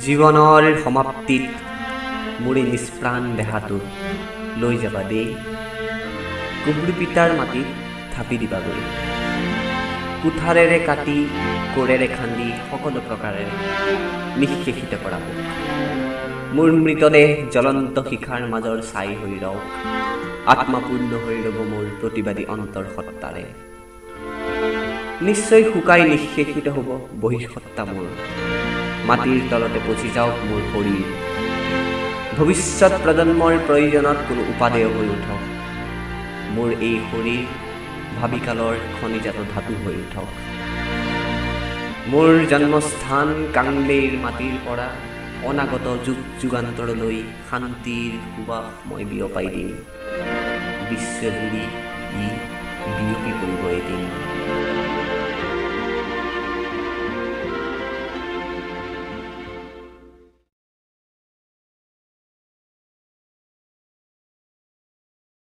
জীৱনৰ সমাপ্তিত মোৰ নিষ্প্ৰাণ দেহাটো লৈ যাবা দেই, কুবৰু পিতাৰ মাটিত থাপি দিবাগৈ। কুঠাৰেৰে কাটি কোৰেৰে খান্দি সকলো প্ৰকাৰেৰে নিঃশেষিত কৰা মোক। মোৰ মৃতদেহ জ্বলন্ত শিখাৰ মাজৰ ছাই হৈ ৰওক, আত্মাপূৰ্ণ হৈ ৰব মোৰ প্ৰতিবাদী অন্তৰ সত্তাৰে। নিশ্চয় শুকাই নিঃশেষিত হ'ব বহিঃসত্তা মোৰ, মাটিৰ তলতে পচি যাওক মোৰ শৰীৰ। ভৱিষ্যত প্ৰজন্মৰ প্ৰয়োজনত কোনো উপাদেয় হৈ উঠক মোৰ এই শৰীৰ, ভাবিকালৰ খনিজাত ধাতু হৈ উঠক। মোৰ জন্মস্থান কাংলেইৰ মাটিৰ পৰা অনাগত যুগ যুগান্তৰলৈ শান্তিৰ সুবাস মই বিয়পাই দিম। বিশ্বজুৰি ই বিয়পি পৰিব এদিন।